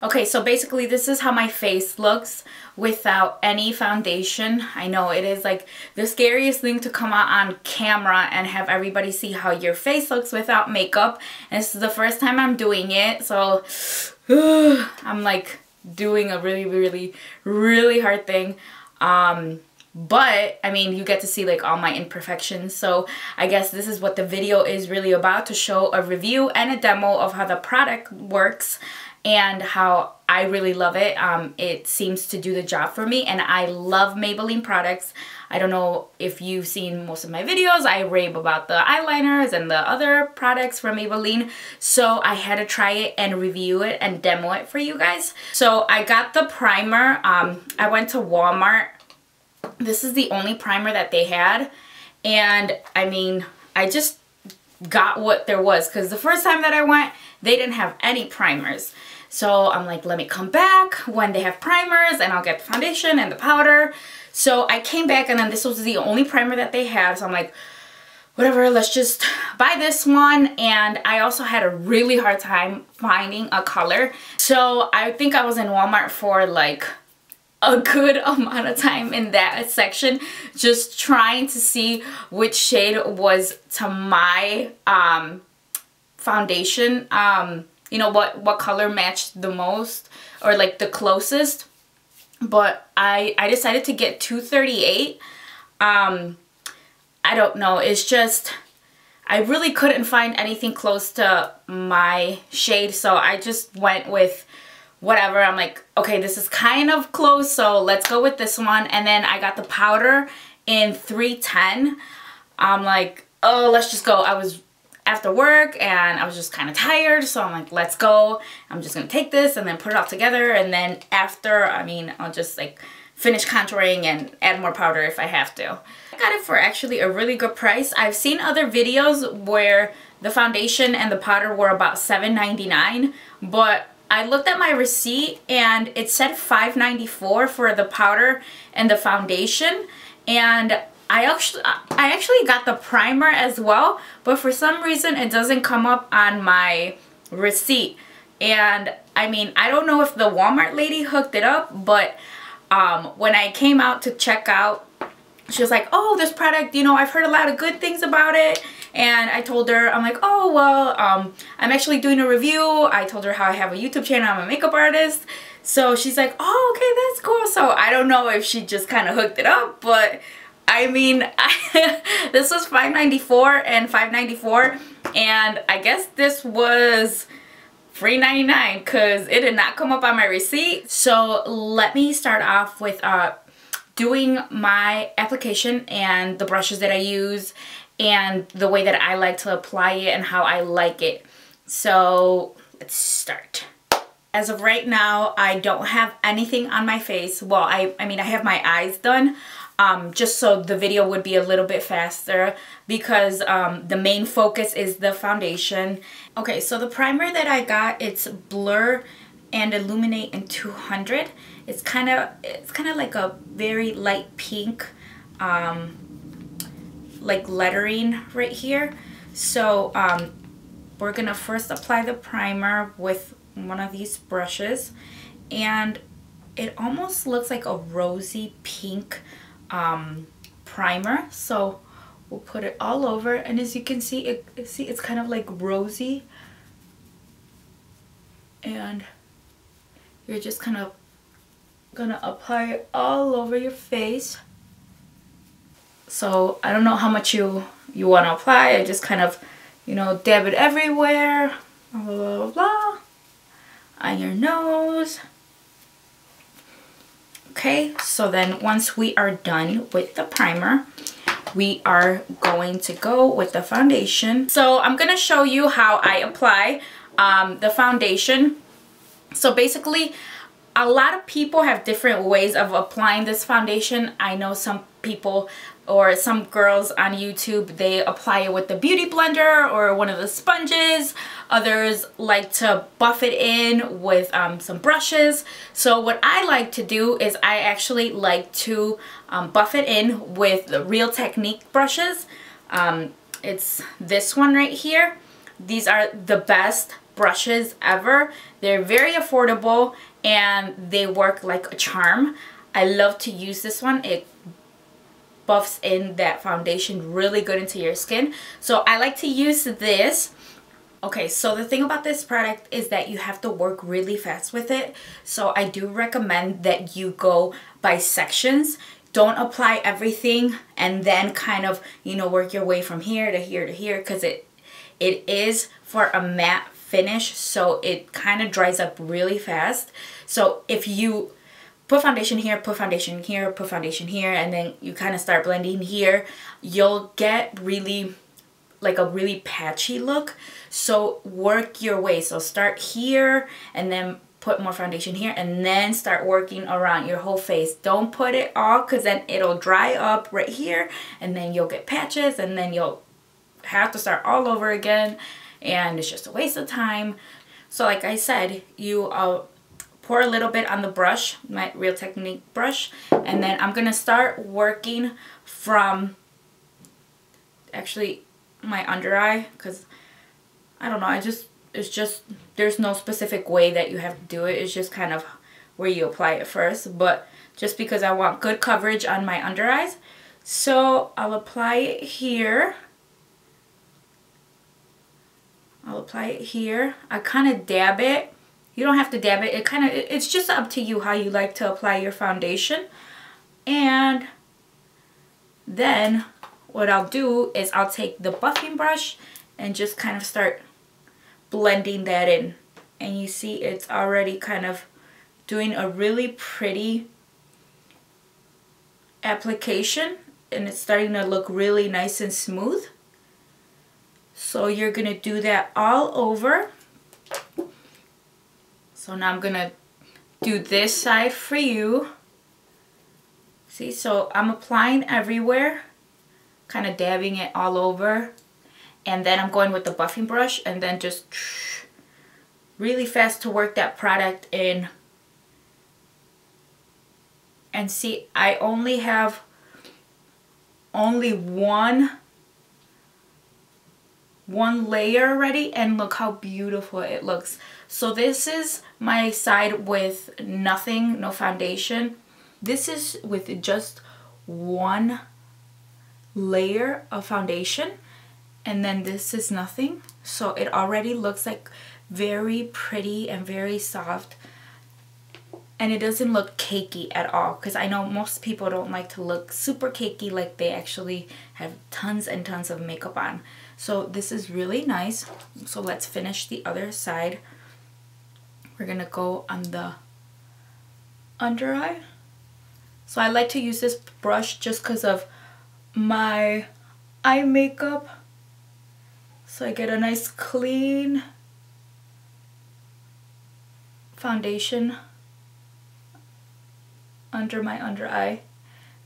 Okay, so basically this is how my face looks without any foundation. I know it is like the scariest thing to come out on camera and have everybody see how your face looks without makeup. And this is the first time I'm doing it, so I'm like doing a really hard thing. But I mean, you get to see like all my imperfections, so I guess this is what the video is really about, to show a review and a demo of how the product works and how I really love it. It seems to do the job for me, and I love Maybelline products. I don't know if you've seen most of my videos. I rave about the eyeliners and the other products from Maybelline, so I had to try it and review it and demo it for you guys. So I got the primer. I went to Walmart. This is the only primer that they had, and I mean, I just got what there was, because the first time that I went, they didn't have any primers. So I'm like, let me come back when they have primers and I'll get the foundation and the powder. So I came back, and then this was the only primer that they had. So I'm like, whatever, let's just buy this one. And I also had a really hard time finding a color. So I think I was in Walmart for like a good amount of time in that section, just trying to see which shade was to my foundation. You know, what color matched the most, or like the closest. But I decided to get 238. I don't know, it's just, I really couldn't find anything close to my shade, so I just went with whatever. I'm like, okay, this is kind of close, so let's go with this one. And then I got the powder in 310. I'm like, oh, let's just go. I was after work and I was just kind of tired, so I'm like, let's go. I'm just gonna take this and then put it all together, and then after, I mean, I'll just like finish contouring and add more powder if I have to. I got it for actually a really good price. I've seen other videos where the foundation and the powder were about $7.99, but I looked at my receipt and it said $5.94 for the powder and the foundation, and I actually got the primer as well, but for some reason it doesn't come up on my receipt. And I mean, I don't know if the Walmart lady hooked it up, but when I came out to check out, she was like, oh, this product, you know, I've heard a lot of good things about it. And I told her, I'm like, oh, well, I'm actually doing a review. I told her how I have a YouTube channel, I'm a makeup artist. So she's like, oh, okay, that's cool. So I don't know if she just kind of hooked it up, but I mean, this was $5.94 and $5.94, and I guess this was $3.99 because it did not come up on my receipt. So let me start off with doing my application and the brushes that I use and the way that I like to apply it and how I like it. So let's start. As of right now, I don't have anything on my face. Well, I mean, I have my eyes done. Just so the video would be a little bit faster, because the main focus is the foundation. Okay, so the primer that I got, it's Blur+Illuminate in 200. It's kind of like a very light pink, like lettering right here. So we're gonna first apply the primer with one of these brushes, and it almost looks like a rosy pink primer. So we'll put it all over, and as you can see, it's kind of like rosy, and you're just kind of gonna apply it all over your face. So I don't know how much you want to apply. I just kind of, you know, dab it everywhere, blah blah blah, blah, on your nose. Okay, so then once we are done with the primer, we are going to go with the foundation. So I'm going to show you how I apply the foundation. So basically, a lot of people have different ways of applying this foundation. I know some people or some girls on YouTube, they apply it with the beauty blender or one of the sponges. Others like to buff it in with some brushes. So what I like to do is I actually like to buff it in with the Real Technique brushes. It's this one right here. These are the best brushes ever. They're very affordable and they work like a charm. I love to use this one. It buffs in that foundation really good into your skin. So I like to use this. Okay, so the thing about this product is that you have to work really fast with it. So I do recommend that you go by sections. Don't apply everything and then kind of, you know, work your way from here to here to here, because it is for a matte finish, so it kind of dries up really fast. So if you put foundation here, put foundation here, put foundation here, and then you kind of start blending here, you'll get really like a really patchy look. So work your way. So start here and then put more foundation here and then start working around your whole face. Don't put it all, because then it'll dry up right here and then you'll get patches and then you'll have to start all over again and it's just a waste of time. So like I said, you pour a little bit on the brush, my Real Technique brush, and then I'm gonna start working from actually my under eye, because I don't know, it's just there's no specific way that you have to do it. It's just kind of where you apply it first, but just because I want good coverage on my under eyes, so I'll apply it here. I'll apply it here. I kind of dab it. You don't have to dab it. It's just up to you how you like to apply your foundation. And then what I'll do is I'll take the buffing brush and just kind of start blending that in. And you see it's already kind of doing a really pretty application and it's starting to look really nice and smooth. So you're going to do that all over. So now I'm going to do this side for you. See, so I'm applying everywhere, kind of dabbing it all over. And then I'm going with the buffing brush and then just really fast to work that product in. And see, I only have one layer already, and look how beautiful it looks. So this is my side with nothing, no foundation. This is with just one layer of foundation, and then this is nothing. So it already looks like very pretty and very soft, and it doesn't look cakey at all, because I know most people don't like to look super cakey, like they actually have tons and tons of makeup on. So this is really nice. So let's finish the other side. We're gonna go on the under eye. So I like to use this brush just because of my eye makeup, so I get a nice clean foundation under my under eye.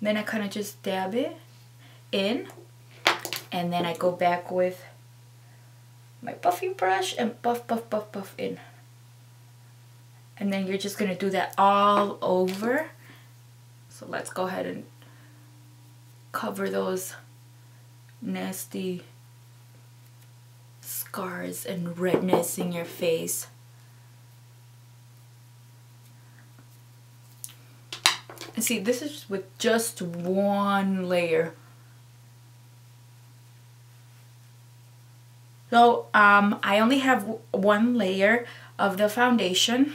Then I kind of just dab it in, and then I go back with my buffing brush and buff, buff, buff, buff in. And then you're just gonna do that all over. So let's go ahead and cover those nasty scars and redness in your face. And see, this is with just one layer. So I only have one layer of the foundation,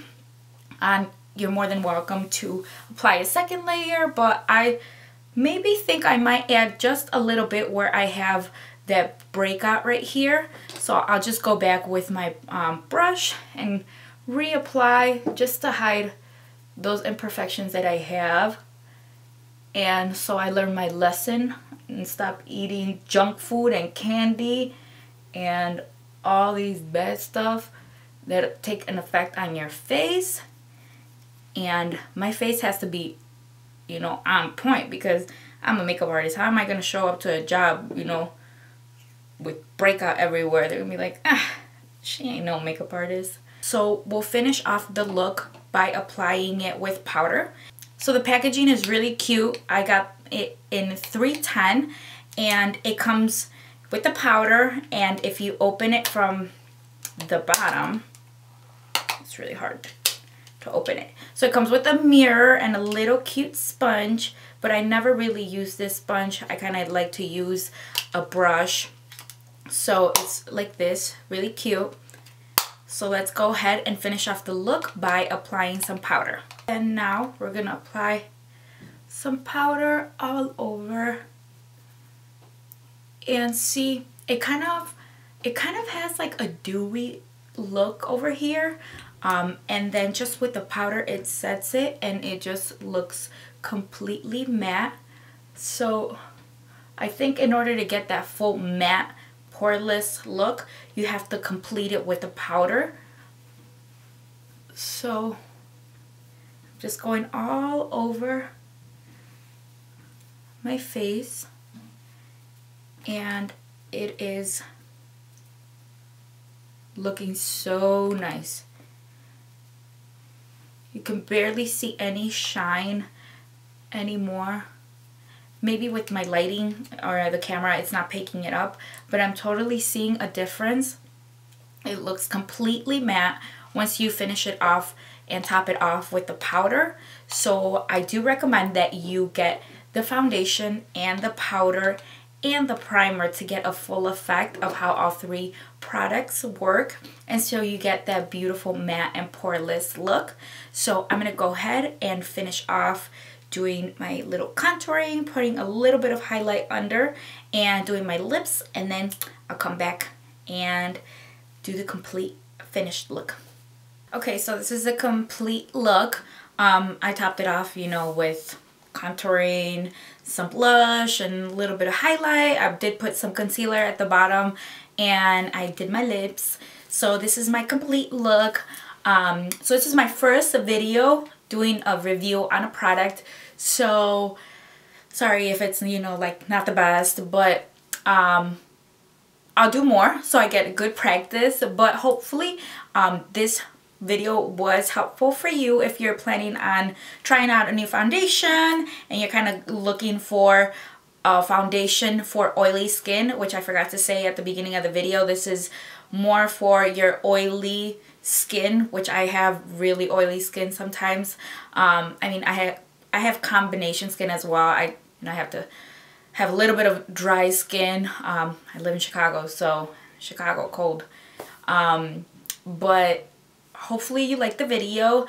and you're more than welcome to apply a second layer, but I maybe think I might add just a little bit where I have that breakout right here. So I'll just go back with my brush and reapply just to hide those imperfections that I have. And so I learned my lesson and stop eating junk food and candy and all these bad stuff that take an effect on your face. And my face has to be, you know, on point, because I'm a makeup artist. How am I going to show up to a job, you know, with breakout everywhere? They're going to be like, ah, she ain't no makeup artist. So we'll finish off the look by applying it with powder. So the packaging is really cute. I got it in 310, and it comes with the powder, and if you open it from the bottom, it's really hard to open it. So it comes with a mirror and a little cute sponge, but I never really use this sponge. I kind of like to use a brush. So it's like this, really cute. So let's go ahead and finish off the look by applying some powder. And now we're gonna apply some powder all over. And see, it kind of has like a dewy look over here. And then just with the powder, it sets it and it just looks completely matte. So I think in order to get that full matte poreless look, you have to complete it with the powder. So I'm just going all over my face, and it is looking so nice. You can barely see any shine anymore. Maybe with my lighting or the camera, it's not picking it up, but I'm totally seeing a difference. It looks completely matte once you finish it off and top it off with the powder. So I do recommend that you get the foundation and the powder and the primer to get a full effect of how all three products work, and so you get that beautiful matte and poreless look. So I'm gonna go ahead and finish off doing my little contouring, putting a little bit of highlight under, and doing my lips, and then I'll come back and do the complete finished look. Okay, so this is a complete look. I topped it off, you know, with contouring, some blush, and a little bit of highlight. I did put some concealer at the bottom, and I did my lips. So this is my complete look. So this is my first video doing a review on a product, so sorry if it's, you know, like not the best, but I'll do more so I get a good practice. But hopefully this video was helpful for you if you're planning on trying out a new foundation and you're kind of looking for a foundation for oily skin, which I forgot to say at the beginning of the video. This is more for your oily skin, which I have really oily skin sometimes. I mean, I have combination skin as well. I have to have a little bit of dry skin. I live in Chicago, so Chicago cold. But hopefully you liked the video.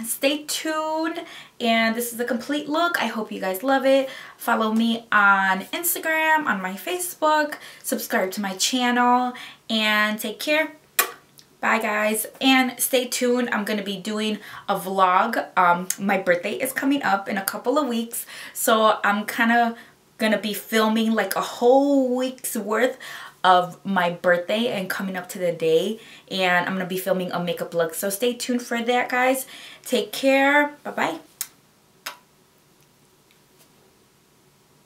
Stay tuned, and this is the complete look. I hope you guys love it. Follow me on Instagram, on my Facebook, subscribe to my channel, and take care. Bye guys, and stay tuned. I'm gonna be doing a vlog. My birthday is coming up in a couple of weeks, so I'm kind of gonna be filming like a whole week's worth of my birthday and coming up to the day, and I'm gonna be filming a makeup look. So stay tuned for that, guys. Take care. Bye bye.